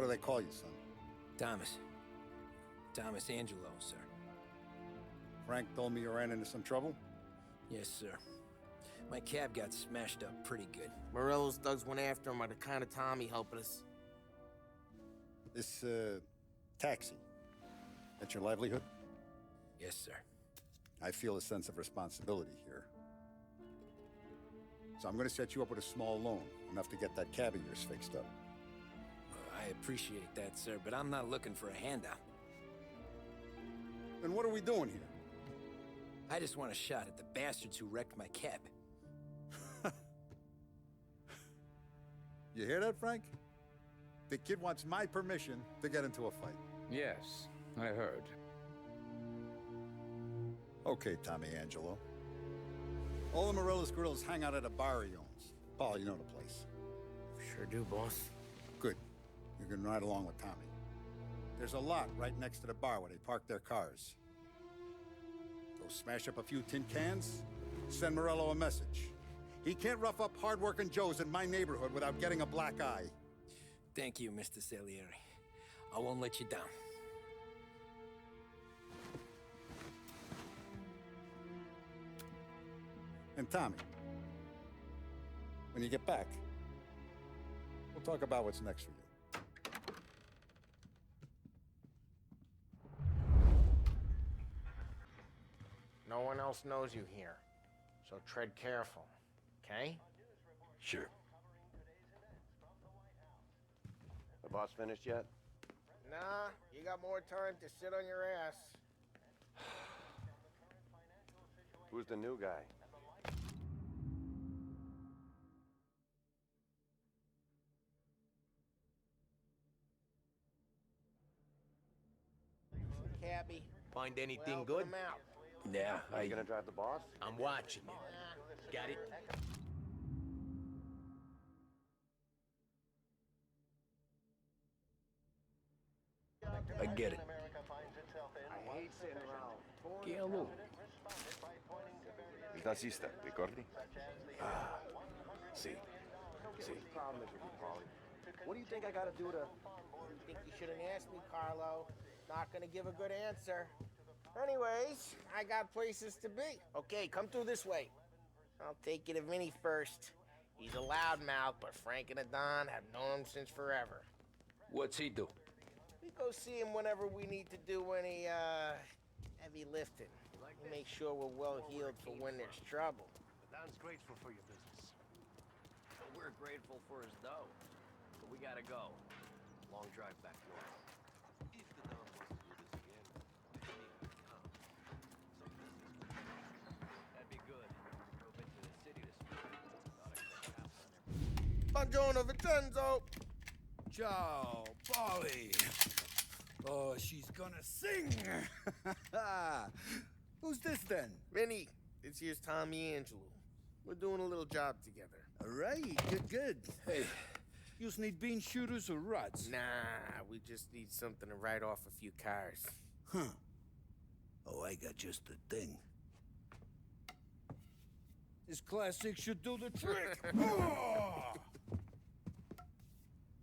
do they call you, son? Thomas. Thomas Angelo, sir. Frank told me you ran into some trouble? Yes, sir. My cab got smashed up pretty good. Morello's thugs went after him by the kind of Tommy helping us. This, taxi, that's your livelihood? Yes, sir. I feel a sense of responsibility here. So I'm gonna set you up with a small loan, enough to get that cab of yours fixed up. I appreciate that, sir, but I'm not looking for a handout. Then what are we doing here? I just want a shot at the bastards who wrecked my cab. You hear that, Frank? The kid wants my permission to get into a fight. Yes, I heard. Okay, Tommy Angelo. All the Morello's girls hang out at a bar he owns. Paul, you know the place. Sure do, boss. Good. You can ride along with Tommy. There's a lot right next to the bar where they park their cars. Go smash up a few tin cans, send Morello a message. He can't rough up hard-working Joes in my neighborhood without getting a black eye. Thank you, Mr. Salieri. I won't let you down. And Tommy, when you get back, we'll talk about what's next for you. No one else knows you here, so tread careful, okay? Sure. The boss finished yet? Nah, you got more time to sit on your ass. Who's the new guy? Cabby. Find anything Well, good? put 'em out. Yeah, Are you gonna drive the boss? I'm watching you. Got it? I get it. I hate sitting around. Che amore. Il tassista, ricordi? Ah, sì. Sì. Problem is with you, Paulie. What do you think I gotta do to... You think you shouldn't ask me, Carlo. Not gonna give a good answer. Anyways, I got places to be. Okay, come through this way. I'll take you to Vinny first. He's a loudmouth, but Frank and the Don have known him since forever. What's he do? We go see him whenever we need to do any, heavy lifting. We make sure we're well healed for when there's trouble. The Don's grateful for your business. We're grateful for his dough, but we gotta go. Long drive back north. If the Don wants to do this again, maybe he'll come. Some business. That'd be good. Drove into the city this morning. Thought I could have there. Buongiorno, Vincenzo! Ciao, Polly. Oh, she's gonna sing. Who's this then? Vinny, this here's Tommy Angelo. We're doing a little job together. All right, good. Hey, you need bean shooters or rods? Nah, we just need something to write off a few cars. Huh. Oh, I got just the thing. This classic should do the trick. Oh!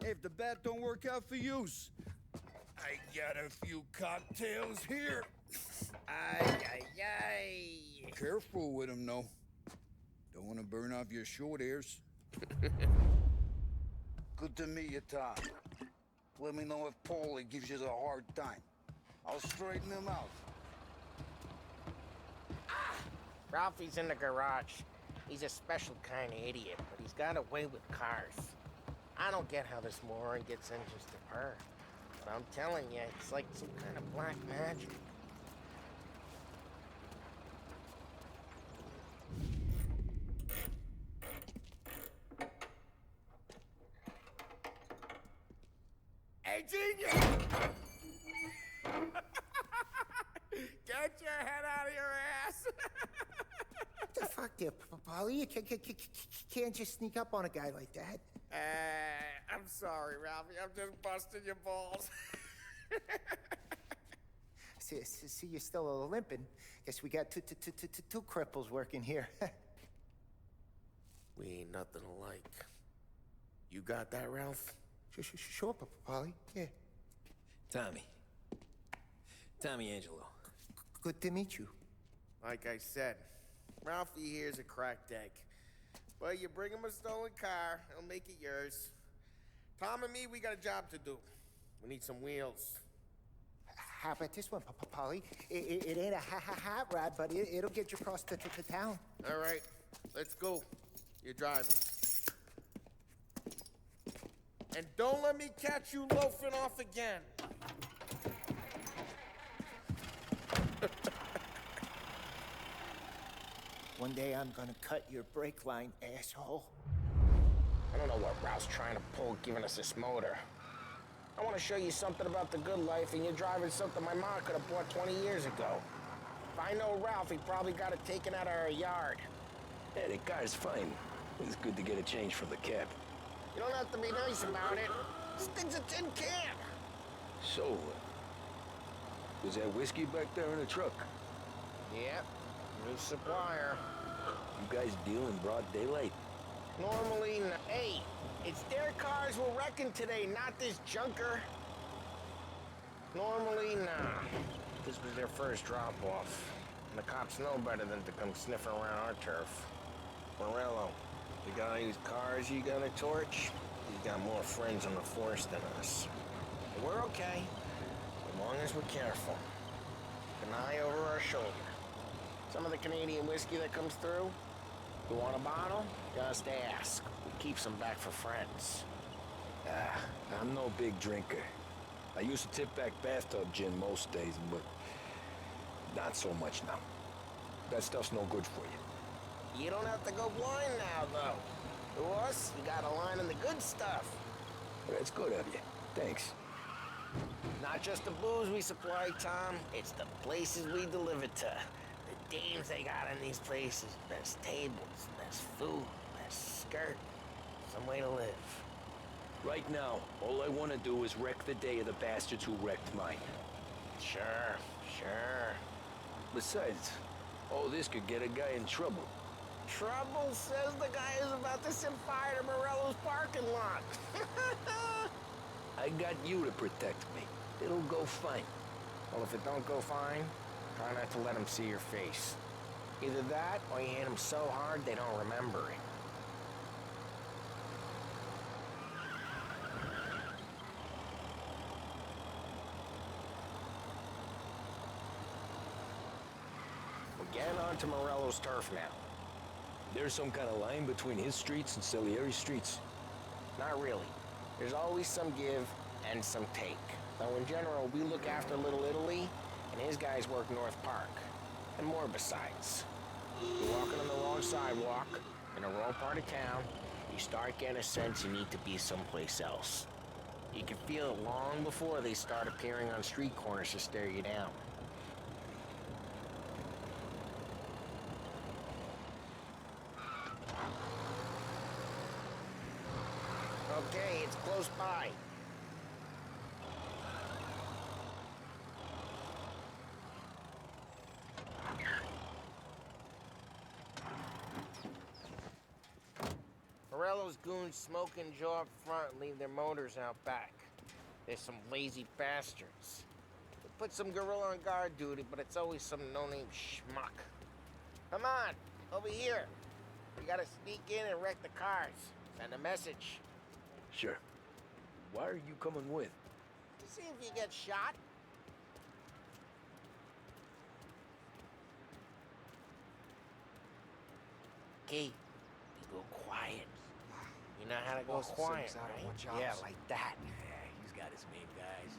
Hey, if the bat don't work out for use, I got a few cocktails here. Ay, ay, ay. Careful with them, though. Don't want to burn off your short ears. Good to meet you, Tom. Let me know if Paulie gives you a hard time. I'll straighten him out. Ralphie's in the garage. He's a special kind of idiot, but he's got a way with cars. I don't get how this moron gets engines to purr. But I'm telling you, it's like some kind of black magic. Hey, genius! Get your head out of your ass! What the fuck there, Polly? You can't just sneak up on a guy like that. I'm sorry, Ralphie. I'm just busting your balls. See, you're still limping. Guess we got two cripples working here. We ain't nothing alike. You got that, Ralph? Sure, Polly. Yeah. Tommy. Tommy Angelo. Good to meet you. Like I said, Ralphie here's a cracked egg. But you bring him a stolen car, he'll make it yours. Tom and me, we got a job to do. We need some wheels. How about this one, Polly? It ain't a hot rod, but it'll get you across to town. All right, let's go. You're driving. And don't let me catch you loafing off again. One day I'm gonna cut your brake line, asshole. I don't know what Ralph's trying to pull giving us this motor. I want to show you something about the good life, and you're driving something my mom could have bought 20 years ago. If I know Ralph, he probably got it taken out of our yard. Yeah, the car's fine. It's good to get a change from the cab. You don't have to be nice about it. This thing's a tin can. So, was that whiskey back there in the truck? Yep, new supplier. You guys deal in broad daylight? Normally, hey, it's their cars we're wrecking today, not this junker. Normally, nah. This was their first drop-off. And the cops know better than to come sniffing around our turf. Morello, you got any cars you got a torch? You got more friends on the force than us. But we're okay, as long as we're careful. Keep an eye over our shoulder. Some of the Canadian whiskey that comes through, you want a bottle? Just ask. We keep some back for friends. I'm no big drinker. I used to tip back bathtub gin most days, but not so much now. That stuff's no good for you. You don't have to go blind now, though. To us, you got a line in the good stuff. That's good of you. Thanks. Not just the booze we supply, Tom. It's the places we deliver to. The dames they got in these places. Best tables, best food, best skirt. Some way to live. Right now, all I want to do is wreck the day of the bastards who wrecked mine. Sure, sure. Besides, all this could get a guy in trouble. Trouble says the guy is about to set fire to Morello's parking lot. I got you to protect me. It'll go fine. Well, if it don't go fine, try not to let them see your face. Either that, or you hit them so hard they don't remember it. We're getting onto Morello's turf now. There's some kind of line between his streets and Salieri's streets. Not really. There's always some give and some take. Though in general, we look after Little Italy, and his guys work North Park. And more besides. You're walking on the wrong sidewalk, in the wrong part of town, you start getting a sense you need to be someplace else. You can feel it long before they start appearing on street corners to stare you down. Okay, it's close by. Morello's goons smoke and jaw up front and leave their motors out back. They're some lazy bastards. They put some gorilla on guard duty, but it's always some no-name schmuck. Come on, over here. We gotta sneak in and wreck the cars. Send a message. Sure. Why are you coming with? To see if you get shot. Okay, you go quiet. You know how to go quiet, right? Yeah, like that. Yeah, he's got his main guys.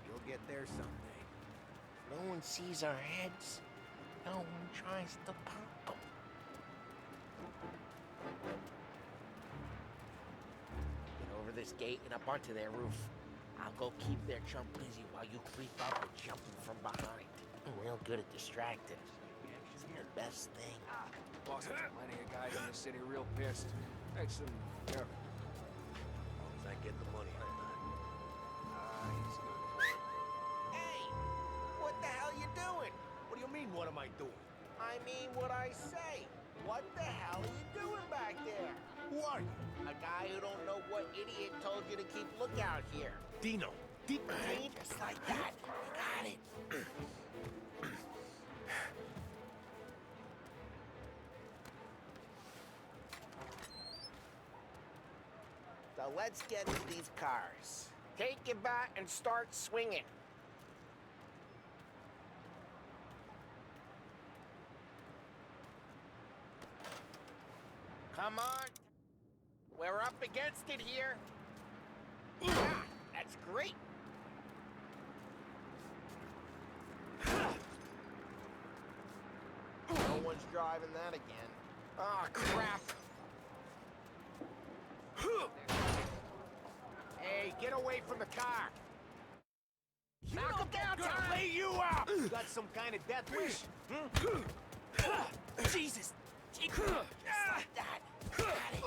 You'll get there someday. No one sees our heads. No one tries to pop them. Get over this gate and up onto their roof. I'll go keep their chump busy while you creep up and jump them from behind. I'm real good at distracting. It's the best thing. Boss has plenty of guys in the city real pissed. Makes them nervous. As long as I get the money, I'm not. He's good for it. Hey, what the hell you doing? What do you mean, what am I doing? I mean what I say. What the hell are you doing back there? Who are you? A guy who don't know what idiot told you to keep lookout here. Dino. See? Just like that. You got it. So let's get into these cars. Take your bat and start swinging. Come on. We're up against it here. Yeah, that's great. No one's driving that again. Oh, crap. Hey, get away from the car. Knock him down, Tom. Lay you out. You got some kind of death wish? Jesus. Just like that. Got it.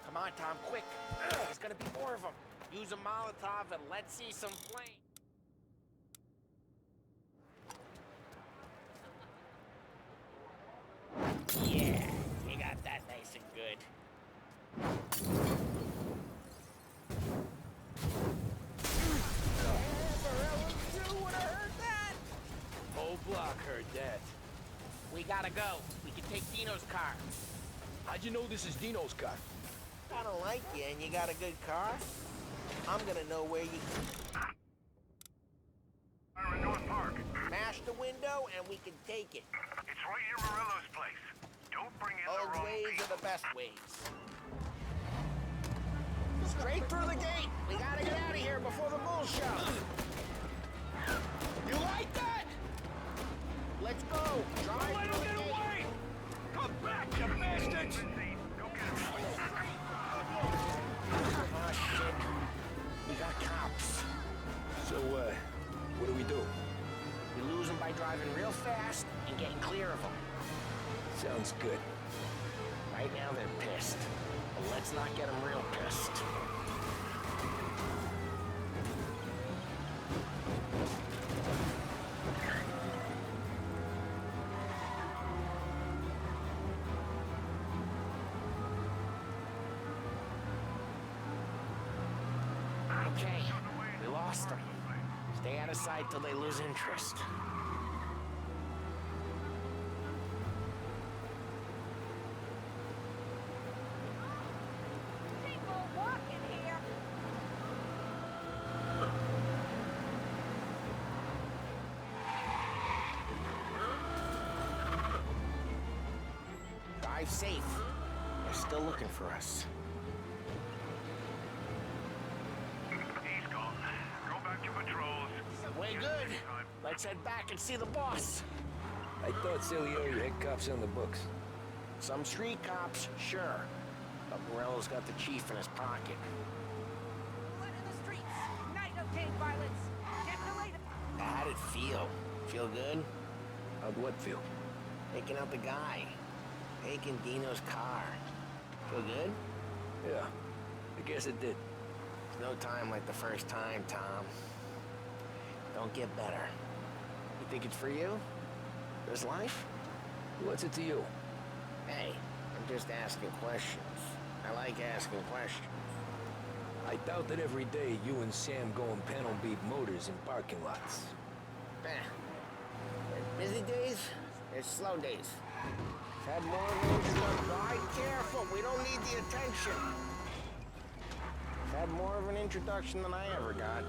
Come on, Tom, quick. There's gonna be more of them. Use a Molotov and let's see some flame. Yeah, you got that nice and good. Whole block heard that. We gotta go. We can take Dino's car. How'd you know this is Dino's car? I don't like you and you got a good car. I'm gonna know where you... North Park. Smash the window and we can take it. It's right near Morello's place. Don't bring in the Old wrong ways people. are the best ways. Straight through the gate. We gotta get out of here before the bull show. You like that? Let's go. Drive through the gate. Come back, you bastards! Don't get him. Oh, shit. We got cops. So, what do we do? We lose them by driving real fast and getting clear of them. Sounds good. Right now they're pissed. But let's not get them real pissed. Okay, we lost them. Stay out of sight till they lose interest. People walking here. Drive safe. They're still looking for us. He's gone. Go back to patrols. Way good. Let's head back and see the boss. I thought Salieri had cops on the books. Some street cops, sure. But Morello's got the chief in his pocket. Blood in the streets. Night of gang violence. Get the latest. How'd it feel? Feel good? How'd what feel? Taking out the guy. Taking Dino's car. Feel good? Yeah, I guess it did. There's no time like the first time, Tom. Don't get better. You think it's for you? This life? What's it to you? Hey, I'm just asking questions. I like asking questions. I doubt that every day you and Sam go and panel beat motors in parking lots. There's busy days, there's slow days. Had more of an introduction. Ride careful, we don't need the attention. Had more of an introduction than I ever got.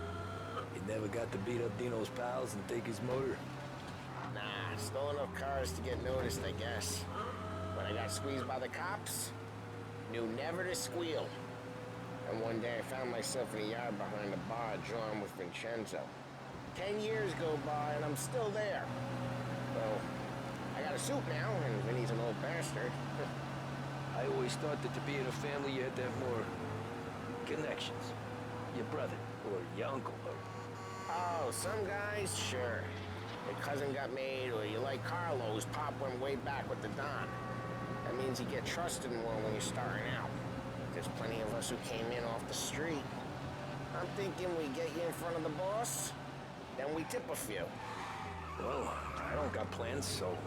You never got to beat up Dino's pals and take his motor? Nah, stole enough cars to get noticed, I guess. When I got squeezed by the cops, knew never to squeal. And one day I found myself in a yard behind a bar drawn with Vincenzo. 10 years go by and I'm still there. Well, I got a suit now, and Vinny's an old bastard. I always thought that to be in a family you had to have more connections. Your brother, or your uncle, or... Oh, some guys, sure. Your cousin got made, or you like Carlo's, Pop went way back with the Don. That means you get trusted more when you're starting out. There's plenty of us who came in off the street. I'm thinking we get you in front of the boss, then we tip a few. Well, I don't got plans, so...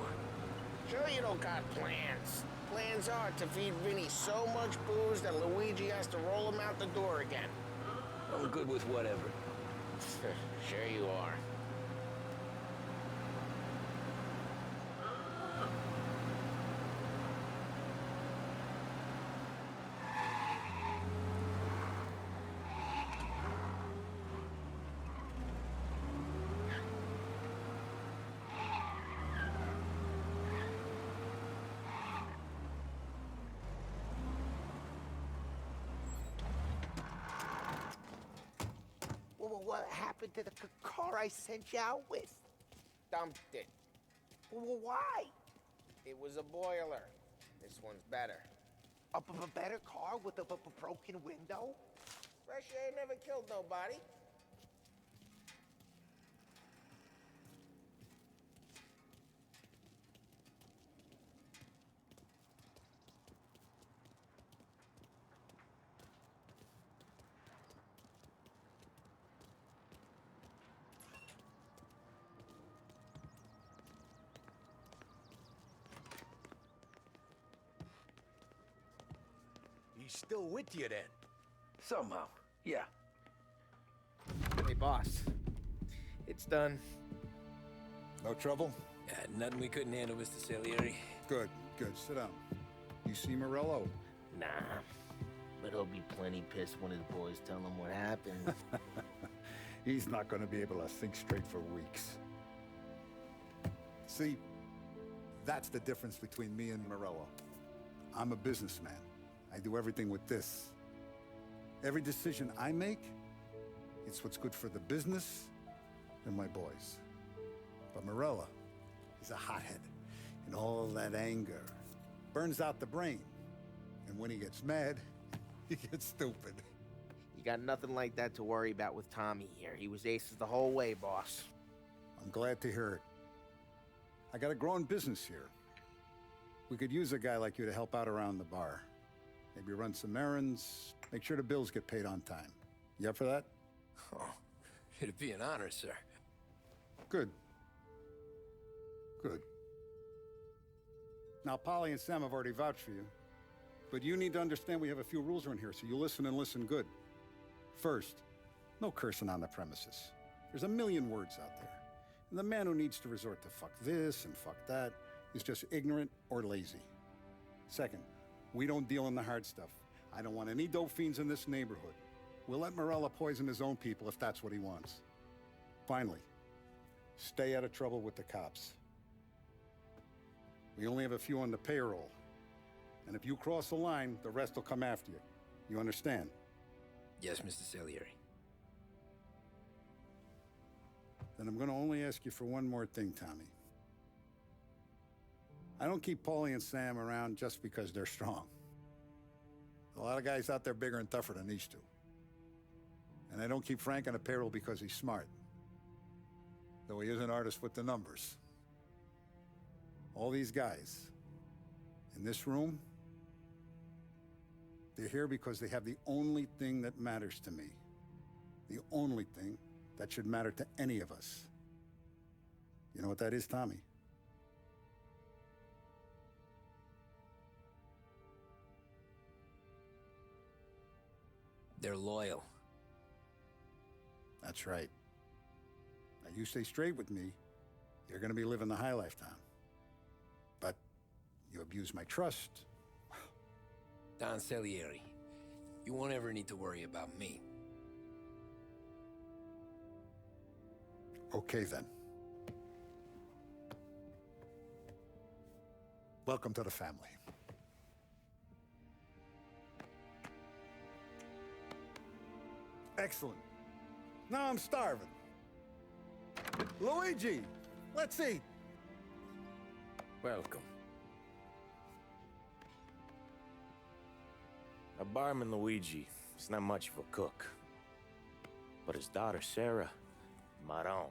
Sure you don't got plans. Plans are to feed Vinny so much booze that Luigi has to roll him out the door again. I'm good with whatever. Sure you are. Well, what happened to the car I sent you out with? Dumped it. Well, why? It was a boiler. This one's better. A better car with a broken window? Fresh air never killed nobody. He's still with you then? Somehow, yeah. Hey, boss. It's done. No trouble? Nothing we couldn't handle, Mr. Salieri. Good, good. Sit down. You see Morello? Nah. But he'll be plenty pissed when his boys tell him what happened. He's not going to be able to think straight for weeks. See, that's the difference between me and Morello. I'm a businessman. I do everything with this. Every decision I make, it's what's good for the business and my boys. But Morello is a hothead, and all that anger burns out the brain. And when he gets mad, he gets stupid. You got nothing like that to worry about with Tommy here. He was aces the whole way, boss. I'm glad to hear it. I got a growing business here. We could use a guy like you to help out around the bar. Maybe run some errands, make sure the bills get paid on time. You up for that? Oh, it'd be an honor, sir. Good. Good. Now, Polly and Sam have already vouched for you. But you need to understand we have a few rules around here, so you listen and listen good. First, no cursing on the premises. There's a million words out there. And the man who needs to resort to fuck this and fuck that is just ignorant or lazy. Second, we don't deal in the hard stuff. I don't want any dope fiends in this neighborhood. We'll let Morello poison his own people if that's what he wants. Finally, stay out of trouble with the cops. We only have a few on the payroll. And if you cross the line, the rest will come after you. You understand? Yes, Mr. Salieri. Then I'm gonna only ask you for one more thing, Tommy. I don't keep Paulie and Sam around just because they're strong. A lot of guys out there bigger and tougher than these two. And I don't keep Frank on a payroll because he's smart. Though he is an artist with the numbers. All these guys in this room, they're here because they have the only thing that matters to me. The only thing that should matter to any of us. You know what that is, Tommy? They're loyal. That's right. Now, you stay straight with me, you're gonna be living the high life, Tom. But you abuse my trust. Don Salieri, you won't ever need to worry about me. Okay, then. Welcome to the family. Excellent. Now I'm starving. Luigi, let's eat. Welcome. A barman Luigi is not much of a cook. But his daughter, Sarah, Maron.